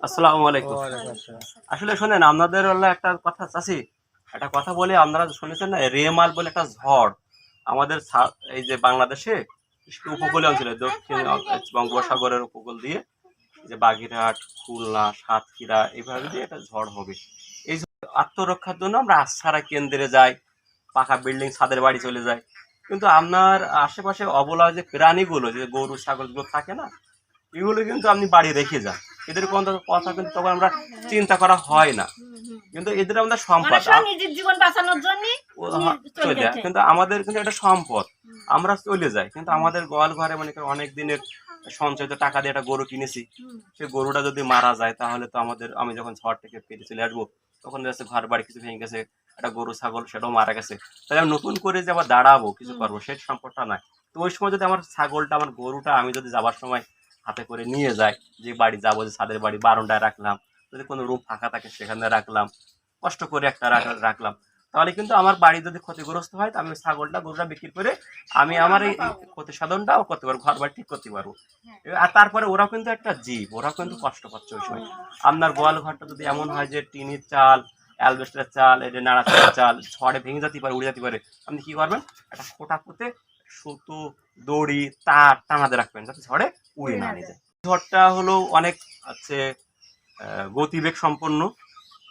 আসসালামু আলাইকুম। আসলে শোনেন, আপনাদের হলো একটা কথা চাচি, একটা কথা বলি, আপনারা শুনেছেন না, রেমাল বলে একটা ঝড় আমাদের এই যে বাংলাদেশে উপকূলীয় অঞ্চলে দক্ষিণ বঙ্গোপসাগরের উপকূল দিয়ে যে বাগেরহাট, খুলনা, সাতক্ষীরা এইভাবে দিয়ে একটা ঝড় হবে। এই আত্মরক্ষার জন্য আমরা আশ্রয় কেন্দ্রে যাই, পাকা বিল্ডিং ছাদের বাড়ি চলে যায়। কিন্তু আপনার আশেপাশে অবলা যে প্রাণীগুলো, যে গরু ছাগলগুলো থাকে না, এগুলো কিন্তু আপনি বাড়ি রেখে যান। এদের কোনো কথা কিন্তু তখন আমরা চিন্তা করা হয় না, কিন্তু এদের আমাদের সম্পদ নিজের জীবন বাঁচানোর জন্য চলে যায়। কিন্তু আমাদের কিন্তু এটা সম্পদ, আমরা চলে যাই। কিন্তু আমাদের গোয়াল ঘরে মানে অনেক দিনের সঞ্চয়িত টাকা দিয়ে একটা গরু কিনেছি, সেই গরুটা যদি মারা যায় তাহলে তো আমাদের, আমি যখন ঝড় থেকে ফিরে চলে আসবো তখন যাচ্ছে ঘর বাড়ি কিছু ভেঙে গেছে, একটা গরু ছাগল সেটাও মারা গেছে, তাহলে আমি নতুন করে যে আবার দাঁড়াবো কিছু করবো সেই সম্পদটা নাই। তো ওই সময় যদি আমার ছাগলটা, আমার গরুটা আমি যদি যাবার সময় হাতে করে নিয়ে যাই, যে বাড়ি যাবো, যে ছাদের বাড়ি বারান্দায় রাখলাম, যদি কোনো রুম ফাঁকা থাকে সেখানে রাখলাম, কষ্ট করে একটা রাখলাম, তাহলে কিন্তু আমার বাড়ি যদি ক্ষতিগ্রস্ত হয় আমি ছাগলটা গরুটা বিক্রি করে আমি আমার এই ক্ষতি সাধনটাও করতে পারবো, ঘর বাড়ি ঠিক করতে পারবো। আর তারপরে ওরাও কিন্তু একটা জীব, ওরাও কিন্তু কষ্ট পাচ্ছে ওই সময়। আপনার গোয়াল ঘরটা যদি এমন হয় যে টিনের চাল, অ্যালবেস্টারের চাল, এই যে নাড়াচাড়া চাল ঝড়ে ভেঙে যেতে পারে, উড়ে যেতে পারে, আপনি কি করবেন, একটা খোটা পুঁতে সুতো, দড়ি, তার টানাতে রাখবেন যাতে ঝড়ে উড়ে না নিয়ে যায়। ঝড়টা হলো অনেক হচ্ছে গতিবেগ সম্পন্ন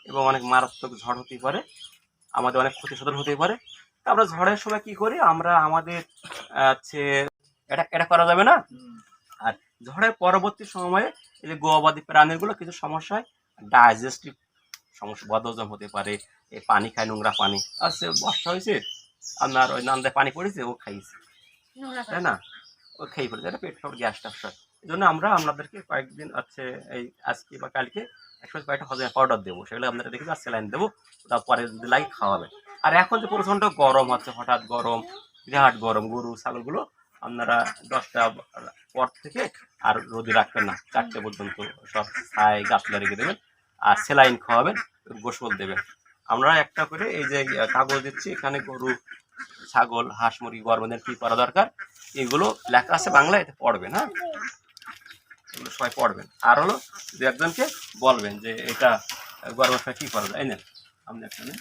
এবং অনেক মারাত্মক ঝড় হতে পারে, আমাদের অনেক ক্ষতি সাধন হতে পারে। আমরা ঝড়ের সময় কি করি, আমরা আমাদের হচ্ছে এটা এটা করা যাবে না। আর ঝড়ের পরবর্তী সময়ে এই যে গবাদি প্রাণীগুলো কিছু সমস্যা হয়, ডাইজেস্টিভ সমস্যা, বদহজম হতে পারে, এই পানি খায়, নোংরা পানি আছে, বর্ষা হয়েছে আপনার ওই নান্দায় পানি পড়েছে, ও খাইছে, তাই না, ও খেয়ে ফেলেছে, এটা পেট খাবার গ্যাস ট্যাস হয়। এই জন্য আমরা আপনাদেরকে কয়েকদিন আছে এই আজকে বা কালকে একসাথে কয়েকটা হজমের পাউডার দেবো, সেগুলো আপনারা দেখে আর স্যালাইন দেবো, তারপরে যদি লাগে খাওয়াবে। আর এখন যে প্রচণ্ড গরম হচ্ছে, হঠাৎ গরম, বিরাট গরম, গরু ছাগলগুলো আপনারা 10টা পর থেকে আর রোদে রাখবেন না, 4টে পর্যন্ত সব ছায় গাছগুলো রেখে দেবেন, আর স্যালাইন খাওয়াবেন, গোসল দেবেন। আমরা একটা করে এই যে কাগজ দিচ্ছি, এখানে গরু ছাগল হাঁস মুরগি গরমের কি করা দরকার এগুলো লেখা আছে বাংলায়, এতে পড়বেন। হ্যাঁ, এগুলো সবাই পড়বেন, আর হলো দু একজনকে বলবেন যে এটা গরমের সময় কি করা যায়। এই নেন আপনি এখানে